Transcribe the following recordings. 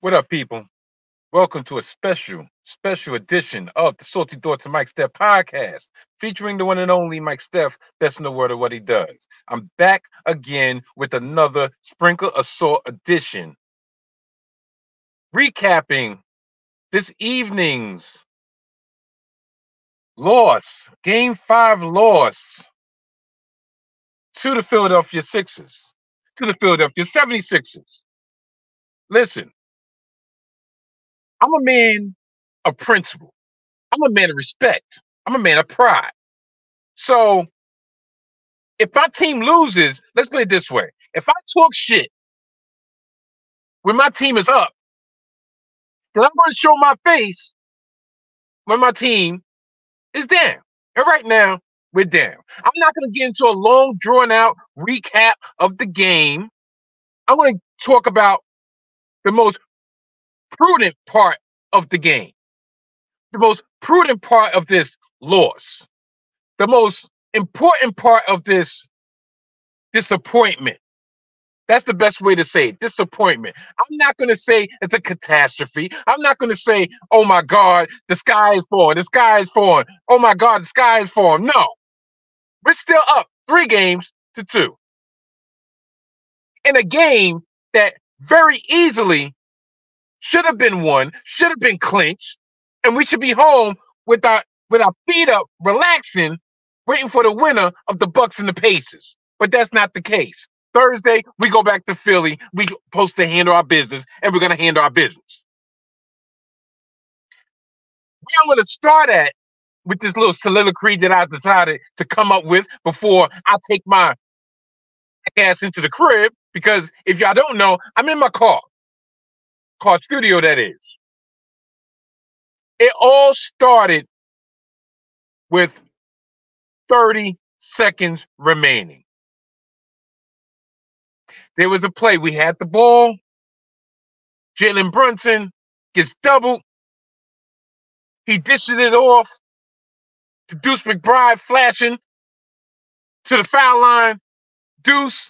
What up, people? Welcome to a special edition of the Salty Thoughts of Mike Steph podcast, featuring the one and only Mike Steph, best in the world of what he does. I'm back again with another Sprinkle of Salt edition, recapping this evening's loss, Game 5 loss to the Philadelphia Sixers, to the Philadelphia 76ers. Listen, I'm a man of principle. I'm a man of respect. I'm a man of pride. So if my team loses, let's put it this way. If I talk shit when my team is up, then I'm going to show my face when my team is down. And right now, we're down. I'm not going to get into a long, drawn out recap of the game. I'm going to talk about the most prudent part of the game, the most prudent part of this loss, the most important part of this disappointment. That's the best way to say it. Disappointment. I'm not going to say it's a catastrophe. I'm not going to say, oh my God, the sky is falling. The sky is falling. Oh my God, the sky is falling. No, we're still up 3-2 in a game that very easily should have been won, should have been clinched, and we should be home with our feet up, relaxing, waiting for the winner of the Bucks and the Pacers. But that's not the case. Thursday, we go back to Philly. We supposed to handle our business, and we're going to handle our business. Where I'm going to start at with this little soliloquy that I decided to come up with before I take my ass into the crib, because if y'all don't know, I'm in my car studio, that is. It all started with 30 seconds remaining. There was a play. We had the ball. Jalen Brunson gets doubled. He dishes it off to Deuce McBride, flashing to the foul line. Deuce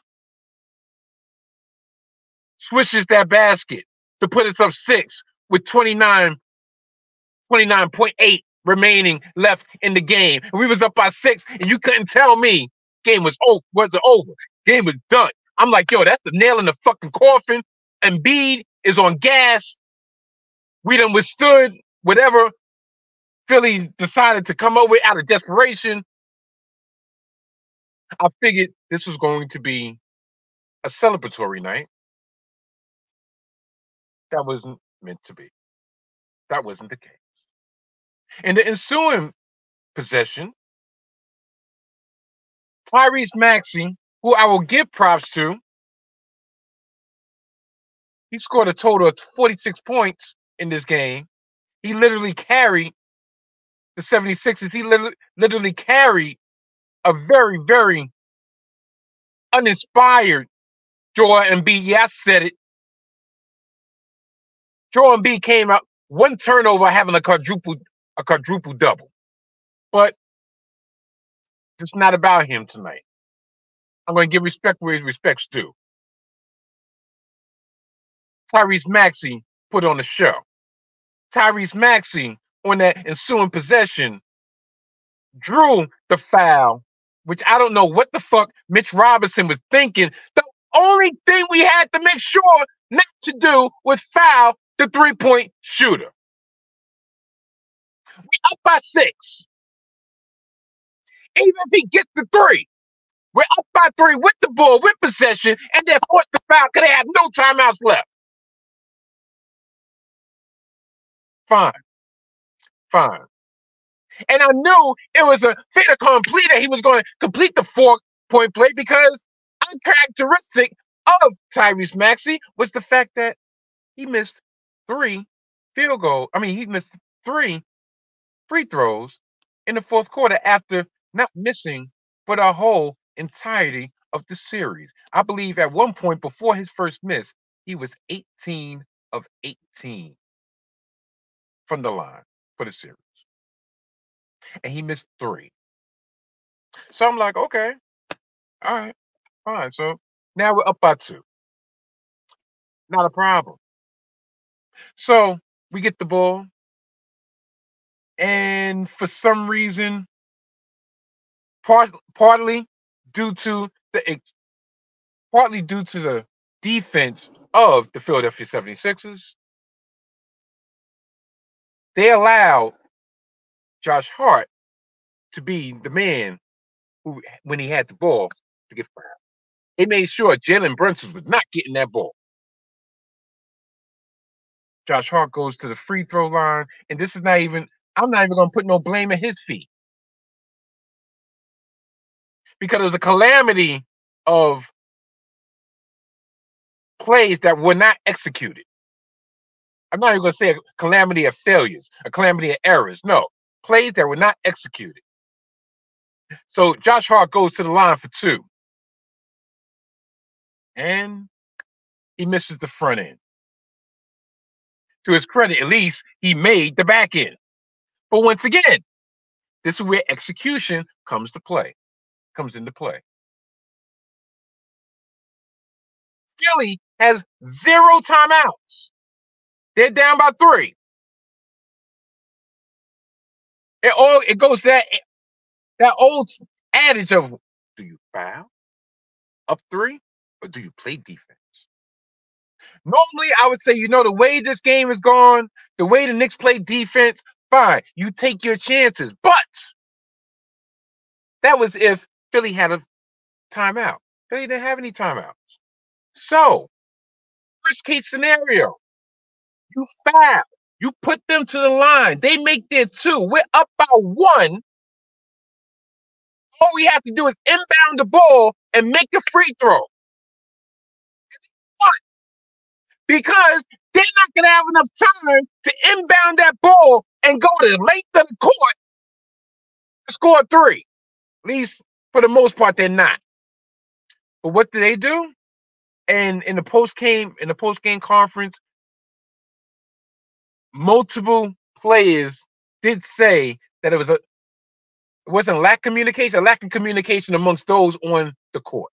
swishes that basket to put us up 6 with 29.8 remaining left in the game. And we was up by 6, and you couldn't tell me game was over. Was it over? Game was done. I'm like, yo, that's the nail in the fucking coffin. Embiid is on gas. We done withstood whatever Philly decided to come up with out of desperation. I figured this was going to be a celebratory night. That wasn't meant to be. That wasn't the case. In the ensuing possession, Tyrese Maxey, who I will give props to, he scored a total of 46 points in this game. He literally carried the 76ers. He literally carried a very, very uninspired Joel Embiid. Yeah, I said it. Joel Embiid came out one turnover, having a quadruple double. But it's not about him tonight. I'm going to give respect where his respect's due. Tyrese Maxey put on the show. Tyrese Maxey, on that ensuing possession, drew the foul, which I don't know what the fuck Mitch Robinson was thinking. The only thing we had to make sure not to do was foul the three-point shooter. We up by 6. Even if he gets the 3, we're up by 3 with the ball, with possession, and then force the foul because they have no timeouts left. Fine. And I knew it was a fait accompli that he was going to complete the 4-point play, because uncharacteristic of Tyrese Maxey was the fact that he missed 3 he missed 3 free throws in the fourth quarter after not missing for the whole entirety of the series. I believe at one point before his first miss, he was 18 of 18 from the line for the series. And he missed 3. So I'm like, okay, all right, fine. So now we're up by 2. Not a problem. So we get the ball, and for some reason, partly due to the defense of the Philadelphia 76ers, they allowed Josh Hart to be the man who, when he had the ball, to get fouled. They made sure Jalen Brunson was not getting that ball. Josh Hart goes to the free throw line, and this is not even. I'm not even going to put no blame at his feet because it was a calamity of plays that were not executed. I'm not even going to say a calamity of failures, a calamity of errors. No, plays that were not executed. So Josh Hart goes to the line for two, and he misses the front end. To his credit, at least he made the back end. But once again, this is where execution comes into play. Philly has 0 timeouts. They're down by 3. It goes that old adage of, do you foul up 3 or do you play defense? Normally, I would say, the way this game is gone, the way the Knicks play defense, fine, you take your chances. But that was if Philly had a timeout. Philly didn't have any timeouts. So, worst case scenario, you foul. You put them to the line. They make their 2. We're up by 1. All we have to do is inbound the ball and make a free throw. What? Because they're not going to have enough time to inbound that ball and go to the length of the court to score 3. At least for the most part, they're not. But what do they do? And in the post game conference, multiple players did say that it wasn't lack of communication amongst those on the court.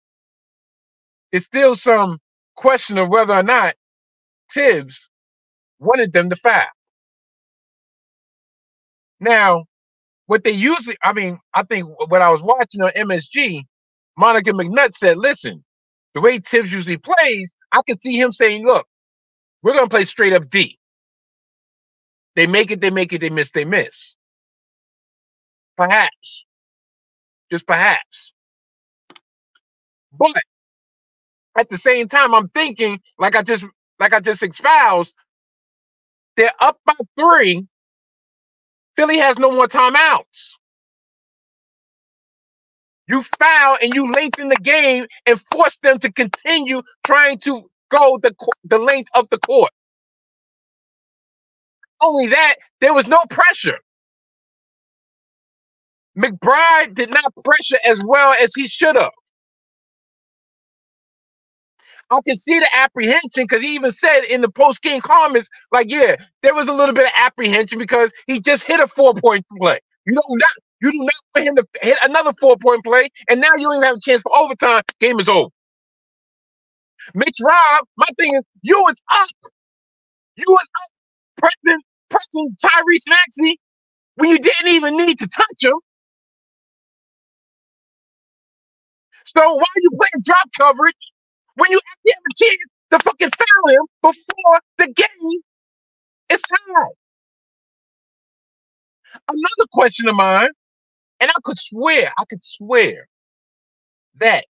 There's still some question of whether or not Tibbs wanted them to foul. Now, what they usually, I think when I was watching on MSG, Monica McNutt said, listen, the way Tibbs usually plays, I can see him saying, look, we're going to play straight up D. They make it, they miss, they miss. Perhaps. Just perhaps. But at the same time, I'm thinking, like I just espoused, they're up by 3. Philly has no more timeouts. You foul and you lengthen the game and force them to continue trying to go the length of the court. Only that, there was no pressure. McBride did not pressure as well as he should have. I can see the apprehension because he even said in the post-game comments, like, yeah, there was a little bit of apprehension because he just hit a 4-point play. You do not want him to hit another 4-point play, and now you don't even have a chance for overtime. Game is over. Mitch Rob, my thing is, you was up. You was up pressing Tyrese Maxey when you didn't even need to touch him. So why are you playing drop coverage when you actually have a chance to fucking foul him before the game is tied? Another question of mine, and I could swear that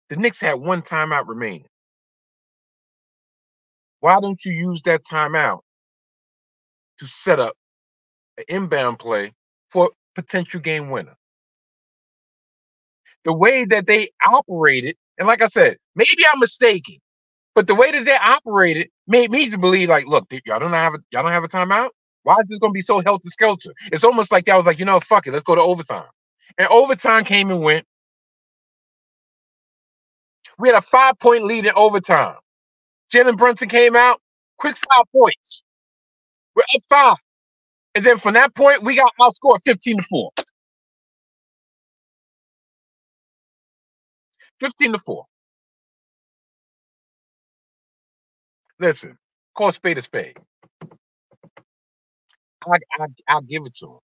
the Knicks had 1 timeout remaining. Why don't you use that timeout to set up an inbound play for potential game winner? The way that they operated, and like I said, maybe I'm mistaken, but the way that they operated made me to believe, like, look, y'all don't have a timeout. Why is this gonna be so helter skelter? It's almost like I was like, fuck it, let's go to overtime. And overtime came and went. We had a 5-point lead in overtime. Jalen Brunson came out, quick 5 points. We're up 5. And then from that point, we got outscored 15-4. 15-4. Listen, call a spade a spade. I'll give it to them.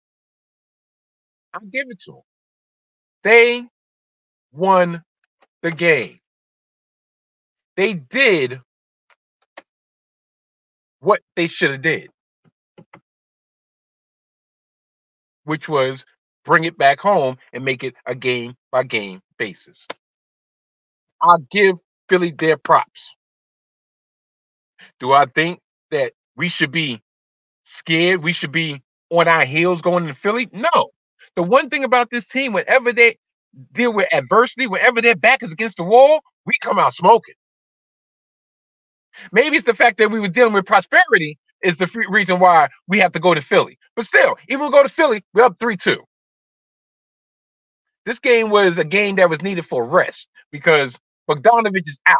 I'll give it to them. They won the game. They did what they should have did, which was bring it back home and make it a game by game basis. I'll give Philly their props. Do I think that we should be scared? We should be on our heels going into Philly? No. The one thing about this team, whenever they deal with adversity, whenever their back is against the wall, we come out smoking. Maybe it's the fact that we were dealing with prosperity is the reason why we have to go to Philly. But still, even we go to Philly, we're up 3-2. This game was a game that was needed for rest because Bogdanovich is out.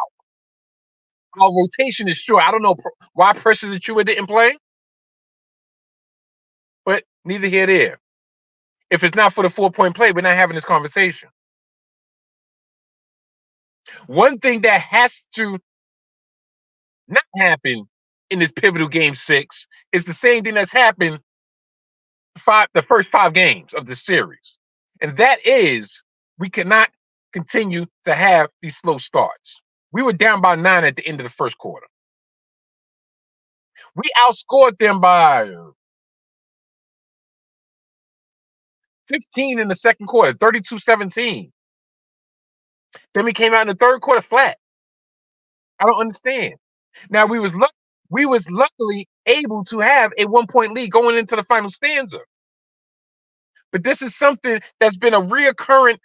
Our rotation is short. I don't know why Precious Achiuwa didn't play, but neither here nor there. If it's not for the 4-point play, we're not having this conversation. One thing that has to not happen in this pivotal game 6 is the same thing that's happened the first 5 games of the series. And that is we cannot continue to have these slow starts. We were down by 9 at the end of the first quarter. We outscored them by 15 in the second quarter, 32-17. Then we came out in the third quarter flat. I don't understand. Now we was luckily able to have a 1-point lead going into the final stanza. But this is something that's been a reoccurring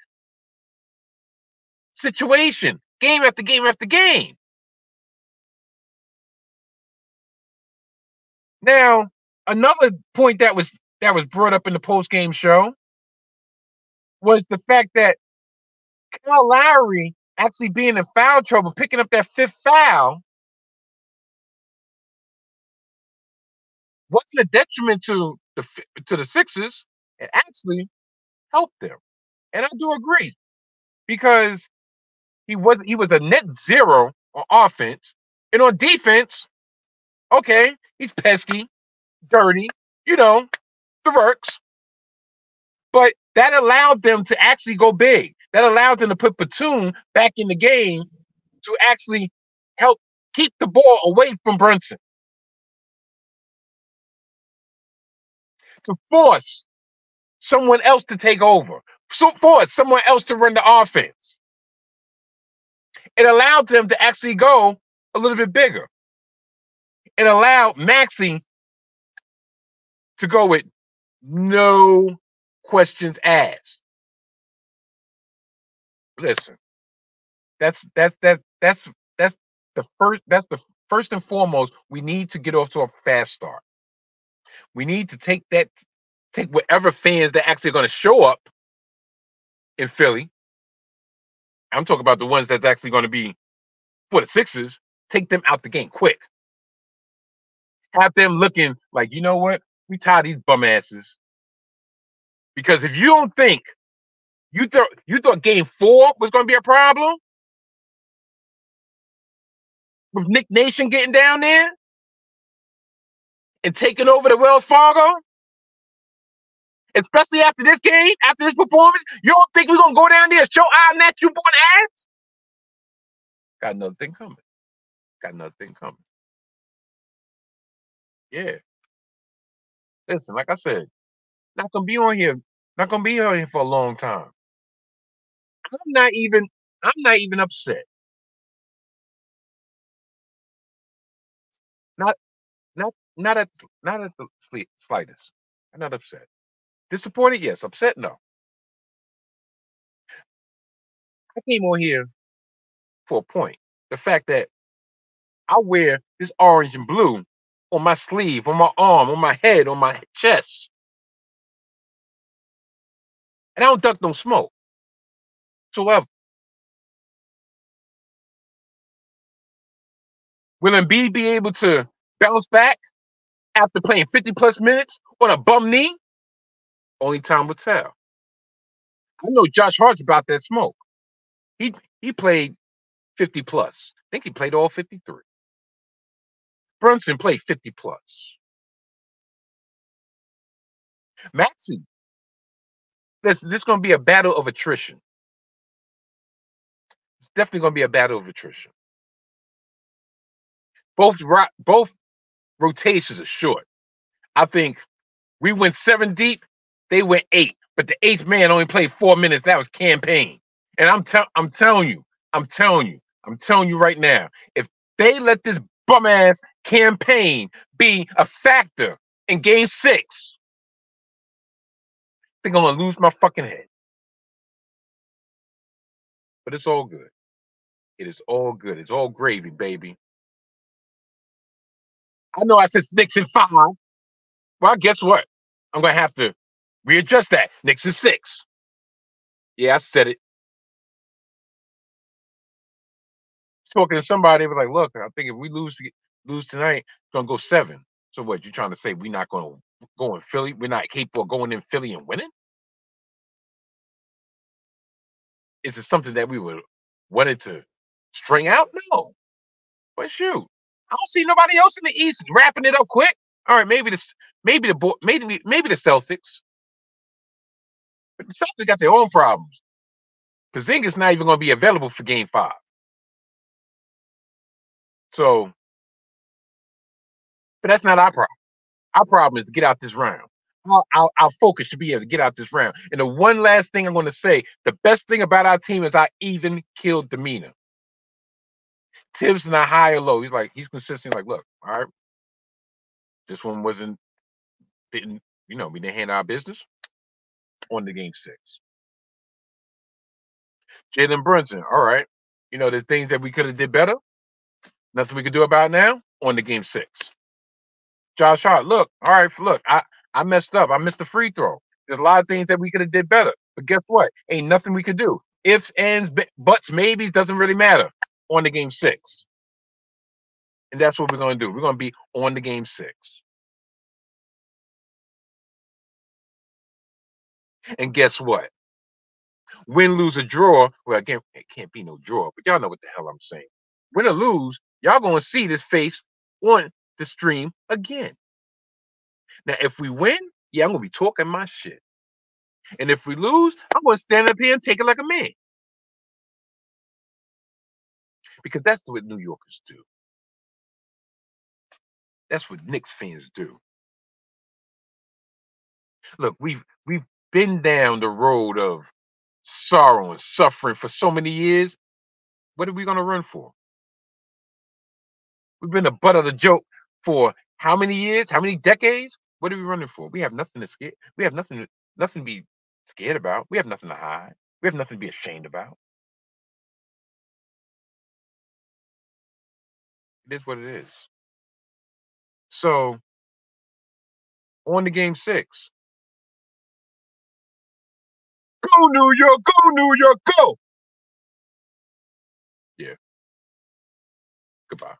situation, game after game after game. Now, another point that was brought up in the post-game show was the fact that Kyle Lowry actually being in foul trouble, picking up that 5th foul, wasn't a detriment to the Sixers. It actually helped them, and I do agree because he was a net zero on offense, and on defense, okay, he's pesky, dirty, the works. But that allowed them to actually go big. That allowed them to put Batum back in the game to actually help keep the ball away from Brunson. To force someone else to take over. So force someone else to run the offense. It allowed them to actually go a little bit bigger. It allowed Maxey to go with no questions asked. Listen, that's the first and foremost. We need to get off to a fast start. We need to take whatever fans that actually are going to show up in Philly. I'm talking about the ones that's actually going to be for the Sixers. Take them out the game quick. Have them looking like, you know what? We tired of these bum asses. Because if you don't think you thought game 4 was going to be a problem with Nick Nation getting down there and taking over the Wells Fargo, especially after this game, after this performance, you don't think we're going to go down there and show our natural born ass? Got another thing coming. Yeah. Listen, like I said, not going to be on here. Not going to be on here for a long time. I'm not even upset. Not at the slightest. I'm not upset. Disappointed, yes. Upset, no. I came on here for a point. The fact that I wear this orange and blue on my sleeve, on my arm, on my head, on my chest. And I don't duck no smoke. Whatsoever. Will Embiid be able to bounce back after playing 50+ minutes on a bum knee? Only time will tell. I know Josh Hart's about that smoke. He played 50+. I think he played all 53. Brunson played 50+. Maxey, this going to be a battle of attrition. It's definitely going to be a battle of attrition. Both rotations are short. I think we went 7 deep, they went 8, but the 8th man only played 4 minutes. That was campaign. And I'm telling you right now, if they let this bum ass campaign be a factor in game 6, I think I'm gonna lose my fucking head. But it's all good. It is all good. It's all gravy, baby. I know I said Knicks in 5. Well, guess what? I'm gonna have to readjust that. Knicks in 6. Yeah, I said it. Talking to somebody, was like, "Look, I think if we lose tonight, it's gonna go 7." So what? You trying to say we're not gonna go in Philly? We're not capable of going in Philly and winning? Is it something that we would wanted to string out? No. But shoot, I don't see nobody else in the East wrapping it up quick. All right, maybe the Celtics, but the Celtics got their own problems. Porzingis not even going to be available for Game 5. So, but that's not our problem. Our problem is to get out this round. Our focus should be able to get out this round. And the one last thing I'm going to say, the best thing about our team is our even killed demeanor. Tibbs not high or low. He's consistent. Like, look, all right, this one didn't we didn't handle our business on the game 6. Jalen Brunson, all right, the things that we could have did better. Nothing we could do about now on the game 6. Josh Hart, look, all right, look, I messed up. I missed the free throw. There's a lot of things that we could have did better. But guess what? Ain't nothing we could do. Ifs, ands, buts, maybes doesn't really matter on the game 6. And that's what we're going to do. We're going to be on the game 6. And guess what? Win, lose, or draw. Well, again, it can't be no draw, but y'all know what the hell I'm saying. Win or lose, y'all going to see this face on the stream again. Now, if we win, yeah, I'm going to be talking my shit. And if we lose, I'm going to stand up here and take it like a man. Because that's what New Yorkers do. That's what Knicks fans do. Look, we've been down the road of sorrow and suffering for so many years. What are we going to run for? We've been the butt of the joke for how many years? How many decades? What are we running for? We have nothing to scare. We have nothing to be scared about. We have nothing to hide. We have nothing to be ashamed about. It is what it is. So on to game 6. Go New York, go New York, go. Yeah. Goodbye.